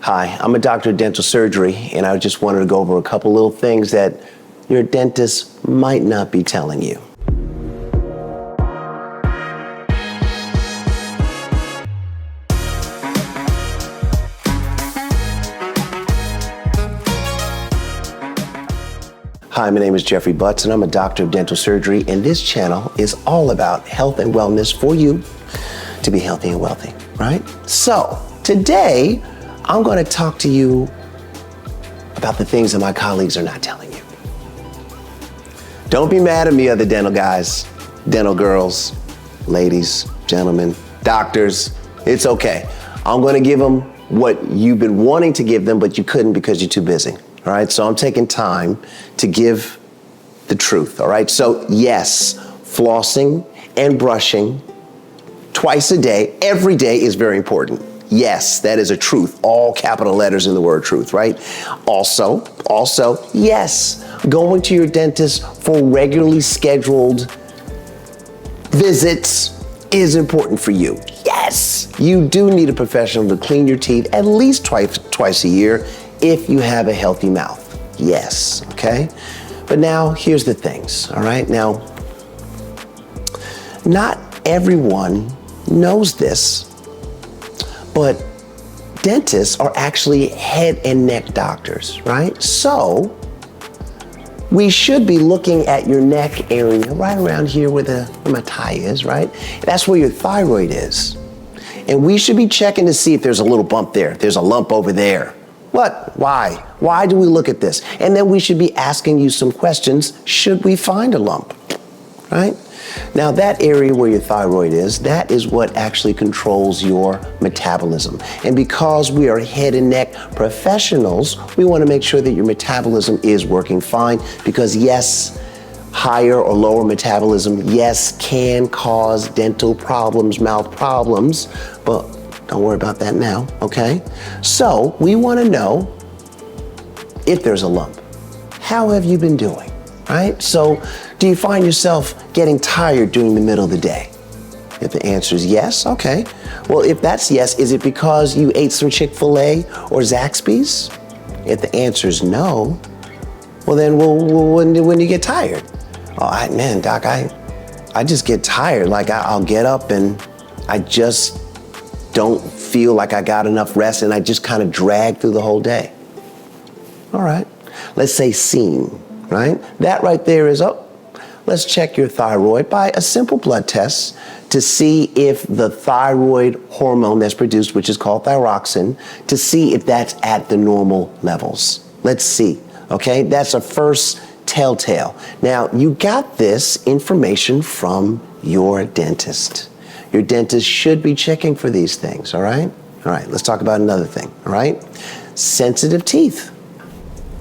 Hi, I'm a doctor of dental surgery, and I just wanted to go over a couple little things that your dentist might not be telling you. Hi, my name is Jeffrey Butts, and I'm a doctor of dental surgery, and this channel is all about health and wellness for you to be healthy and wealthy, right? So, today, I'm going to talk to you about the things that my colleagues are not telling you. Don't be mad at me, other dental guys, dental girls, ladies, gentlemen, doctors. It's okay. I'm going to give them what you've been wanting to give them, but you couldn't because you're too busy. All right, so I'm taking time to give the truth, all right? So yes, flossing and brushing twice a day, every day is very important. Yes, that is a truth, all capital letters in the word truth, right? Also, yes, going to your dentist for regularly scheduled visits is important for you. Yes, you do need a professional to clean your teeth at least twice a year if you have a healthy mouth. Yes, okay? But now, here's the things, all right? Now, not everyone knows this, but dentists are actually head and neck doctors, right? So, we should be looking at your neck area right around here where my tie is, right? That's where your thyroid is. And we should be checking to see if there's a little bump there, there's a lump over there. What? Why? Why do we look at this? And then we should be asking you some questions. Should we find a lump? Right? Now that area where your thyroid is, that is what actually controls your metabolism. And because we are head and neck professionals, we want to make sure that your metabolism is working fine because yes, higher or lower metabolism, yes, can cause dental problems, mouth problems, but don't worry about that now, okay? So we want to know if there's a lump. How have you been doing, right? So do you find yourself getting tired during the middle of the day? If the answer is yes, okay. Well, if that's yes, is it because you ate some Chick-fil-A or Zaxby's? If the answer is no, well then when do you get tired? Oh, man, doc, I just get tired. Like I'll get up and I just don't feel like I got enough rest and I just kind of drag through the whole day. All right, let's say seen, right? That right there is, let's check your thyroid by a simple blood test to see if the thyroid hormone that's produced, which is called thyroxine, to see if that's at the normal levels. Let's see, okay? That's a first telltale. Now, you got this information from your dentist. Your dentist should be checking for these things, all right? All right, let's talk about another thing, all right? Sensitive teeth.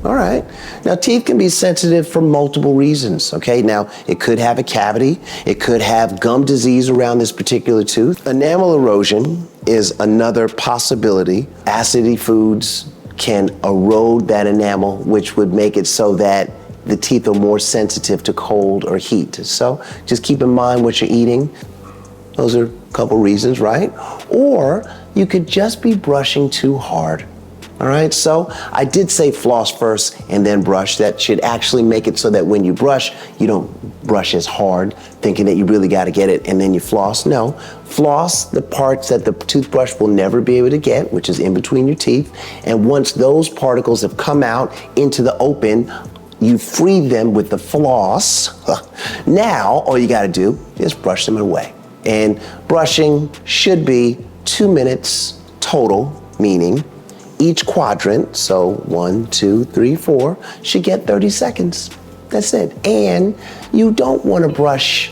All right. Now, teeth can be sensitive for multiple reasons, okay? Now, it could have a cavity. It could have gum disease around this particular tooth. Enamel erosion is another possibility. Acidy foods can erode that enamel, which would make it so that the teeth are more sensitive to cold or heat. So just keep in mind what you're eating. Those are a couple reasons, right? Or you could just be brushing too hard. All right, so I did say floss first and then brush. That should actually make it so that when you brush, you don't brush as hard, thinking that you really got to get it and then you floss. No, floss the parts that the toothbrush will never be able to get, which is in between your teeth. And once those particles have come out into the open, you free them with the floss. Now, all you got to do is brush them away. And brushing should be 2 minutes total, meaning each quadrant, so 1, 2, 3, 4, should get 30 seconds. That's it. And you don't want to brush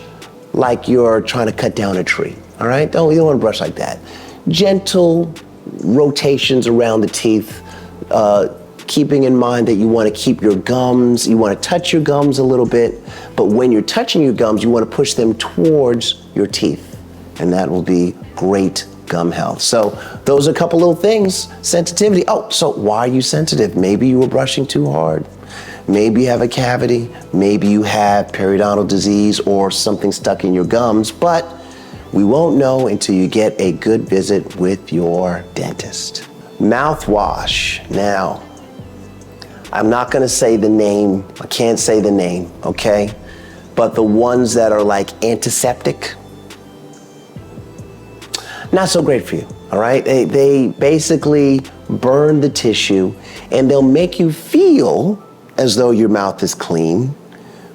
like you're trying to cut down a tree, all right? You don't want to brush like that. Gentle rotations around the teeth, keeping in mind that you want to keep your gums, you want to touch your gums a little bit, but when you're touching your gums, you want to push them towards your teeth, and that will be great gum health. So those are a couple little things. Sensitivity. Oh, so why are you sensitive? Maybe you were brushing too hard. Maybe you have a cavity. Maybe you have periodontal disease or something stuck in your gums, but we won't know until you get a good visit with your dentist. Mouthwash. Now, I'm not gonna say the name, I can't say the name, okay? But the ones that are like antiseptic, not so great for you, all right? They basically burn the tissue and they'll make you feel as though your mouth is clean,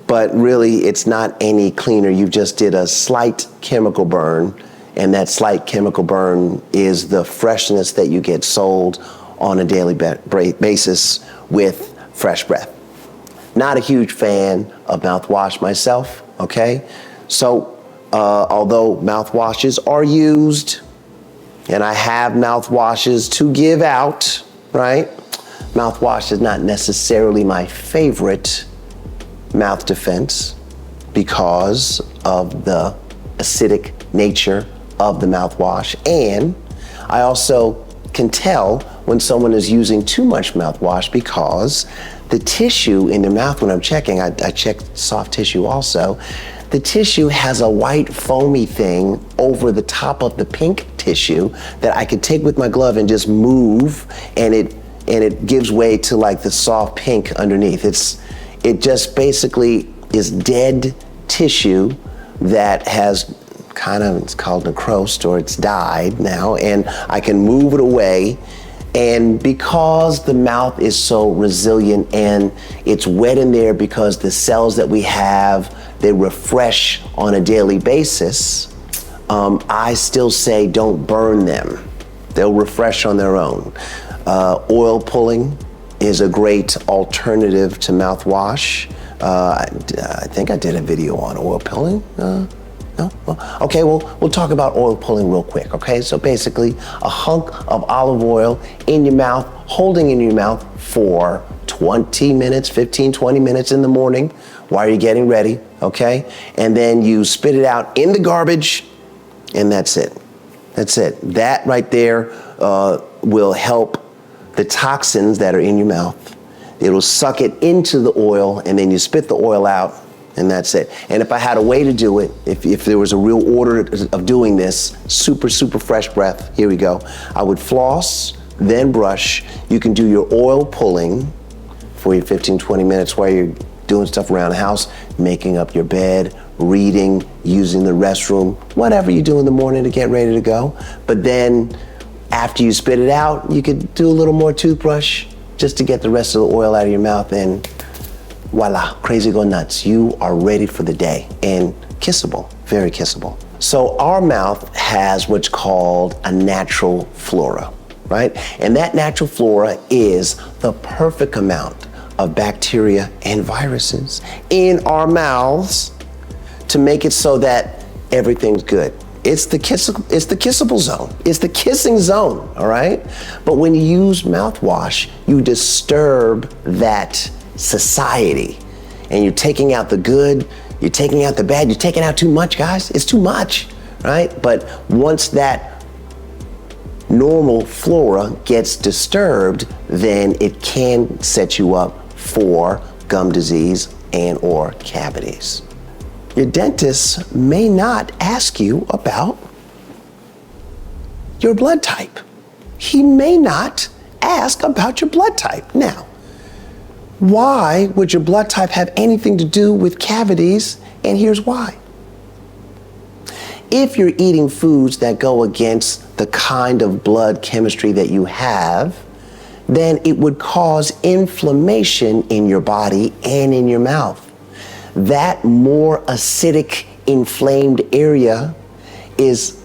but really it's not any cleaner. You just did a slight chemical burn, and that slight chemical burn is the freshness that you get sold on a daily basis with fresh breath. Not a huge fan of mouthwash myself, okay? So although mouthwashes are used, and I have mouthwashes to give out, right? Mouthwash is not necessarily my favorite mouth defense because of the acidic nature of the mouthwash. And I also can tell when someone is using too much mouthwash because the tissue in their mouth, when I'm checking, I check soft tissue also, the tissue has a white foamy thing over the top of the pink tissue that I could take with my glove and just move, and it gives way to like the soft pink underneath. It just basically is dead tissue that has kind of, it's called necrosed, or it's died now, and I can move it away. And because the mouth is so resilient and it's wet in there because the cells that we have, they refresh on a daily basis, I still say don't burn them. They'll refresh on their own. Oil pulling is a great alternative to mouthwash. I think I did a video on oil pulling. No? Well, okay, we'll talk about oil pulling real quick, okay? So basically, a hunk of olive oil in your mouth, holding in your mouth for 20 minutes, 15, 20 minutes in the morning while you're getting ready, okay? And then you spit it out in the garbage, and that's it. That's it. That right there will help the toxins that are in your mouth. It'll suck it into the oil, and then you spit the oil out, and that's it. And if I had a way to do it, if there was a real order of doing this, super fresh breath, here we go. I would floss, then brush. You can do your oil pulling for your 15, 20 minutes while you're doing stuff around the house, making up your bed, reading, using the restroom, whatever you do in the morning to get ready to go. But then after you spit it out, you could do a little more toothbrush just to get the rest of the oil out of your mouth, and voila, crazy go nuts. You are ready for the day, and kissable, very kissable. So our mouth has what's called a natural flora, right? And that natural flora is the perfect amount of bacteria and viruses in our mouths to make it so that everything's good. It's the kissable zone. It's the kissing zone, all right? But when you use mouthwash, you disturb that society, and you're taking out the good, you're taking out the bad, you're taking out too much, guys. It's too much, right? But once that normal flora gets disturbed, then it can set you up for gum disease and or cavities. Your dentist may not ask you about your blood type. He may not ask about your blood type. Now, why would your blood type have anything to do with cavities? And here's why. If you're eating foods that go against the kind of blood chemistry that you have, then it would cause inflammation in your body and in your mouth. That more acidic, inflamed area is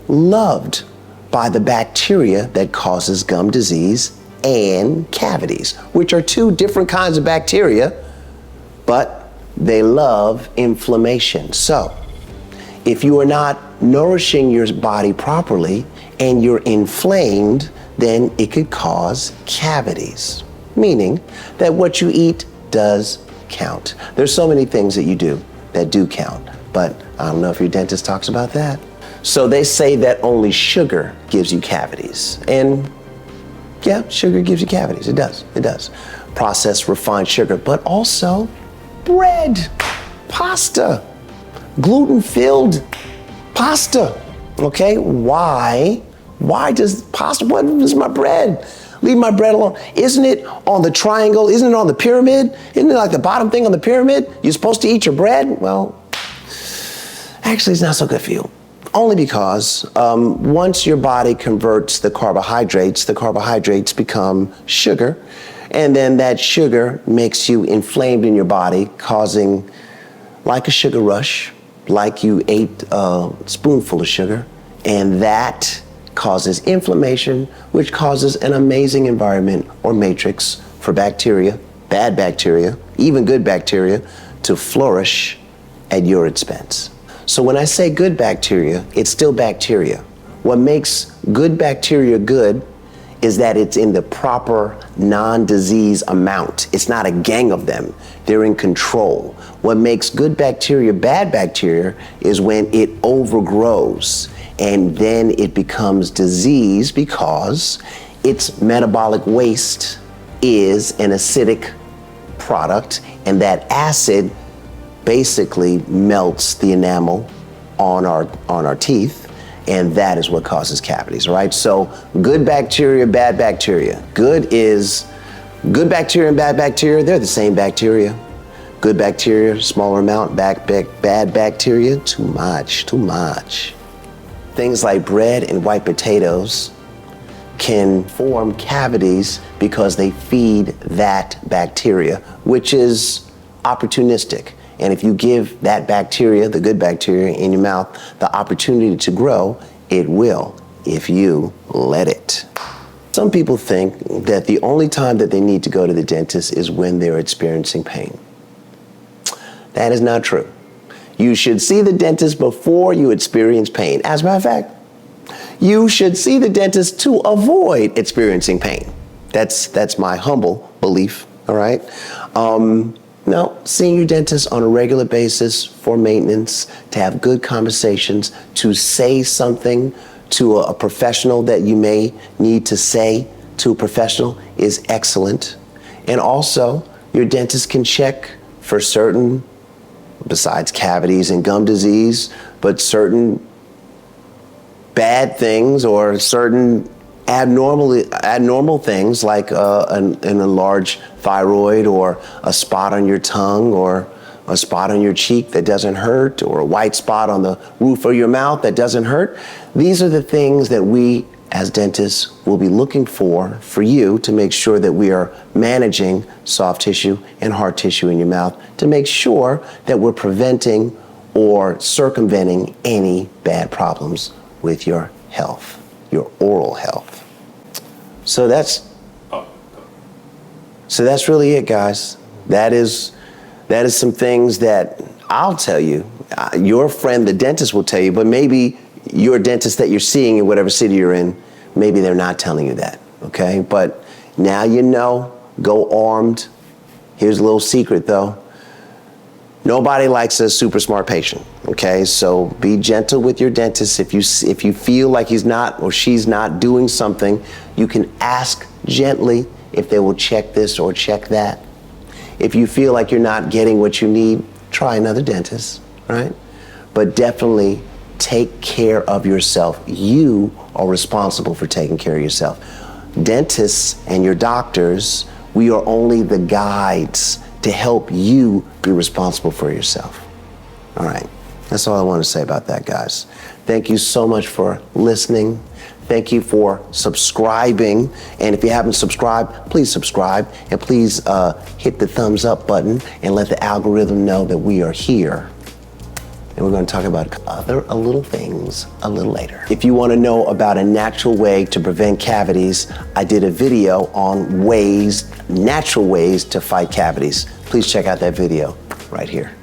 loved by the bacteria that causes gum disease and cavities, which are two different kinds of bacteria, but they love inflammation. So if you are not nourishing your body properly and you're inflamed, then it could cause cavities, meaning that what you eat does count. There's so many things that you do that do count, but I don't know if your dentist talks about that. So they say that only sugar gives you cavities. And yeah, sugar gives you cavities. It does. Processed refined sugar, but also bread, pasta, gluten-filled pasta. Okay, why Why does pasta, what is my bread? Leave my bread alone. Isn't it on the triangle? Isn't it on the pyramid? Isn't it like the bottom thing on the pyramid? You're supposed to eat your bread? Well, actually it's not so good for you. Only because once your body converts the carbohydrates become sugar, and then that sugar makes you inflamed in your body, causing like a sugar rush, like you ate a spoonful of sugar, and that causes inflammation, which causes an amazing environment or matrix for bacteria, bad bacteria, even good bacteria, to flourish at your expense. So when I say good bacteria, it's still bacteria. What makes good bacteria good is that it's in the proper non-disease amount. It's not a gang of them. They're in control. What makes good bacteria bad bacteria is when it overgrows, and then it becomes disease because its metabolic waste is an acidic product, and that acid basically melts the enamel on our teeth, and that is what causes cavities, right? So good bacteria, bad bacteria. Good bacteria and bad bacteria, they're the same bacteria. Good bacteria, smaller amount, bad bacteria, too much. Things like bread and white potatoes can form cavities because they feed that bacteria, which is opportunistic. And if you give that bacteria, the good bacteria in your mouth, the opportunity to grow, it will, if you let it. Some people think that the only time that they need to go to the dentist is when they're experiencing pain. That is not true. You should see the dentist before you experience pain. As a matter of fact, you should see the dentist to avoid experiencing pain. That's my humble belief, all right? No, seeing your dentist on a regular basis for maintenance, to have good conversations, to say something to a professional that you may need to say to a professional is excellent. And also, your dentist can check for certain, besides cavities and gum disease, but certain bad things or certain abnormal things like an enlarged thyroid, or a spot on your tongue, or a spot on your cheek that doesn't hurt, or a white spot on the roof of your mouth that doesn't hurt. These are the things that we as dentists will be looking for you to make sure that we are managing soft tissue and hard tissue in your mouth, to make sure that we're preventing or circumventing any bad problems with your health, your oral health. So that's really it, guys. That is some things that I'll tell you. Your friend, the dentist, will tell you, but maybe your dentist that you're seeing in whatever city you're in, maybe they're not telling you that, okay? But now you know, go armed. Here's a little secret though. Nobody likes a super smart patient, okay? So be gentle with your dentist. If you feel like he's not or she's not doing something, you can ask gently if they will check this or check that. If you feel like you're not getting what you need, try another dentist, right? But definitely take care of yourself. You are responsible for taking care of yourself. Dentists and your doctors, we are only the guides to help you be responsible for yourself. All right, that's all I want to say about that, guys. Thank you so much for listening. Thank you for subscribing. And if you haven't subscribed, please subscribe. And please hit the thumbs up button and let the algorithm know that we are here. And we're going to talk about other little things a little later. If you want to know about a natural way to prevent cavities, I did a video on natural ways to fight cavities. Please check out that video right here.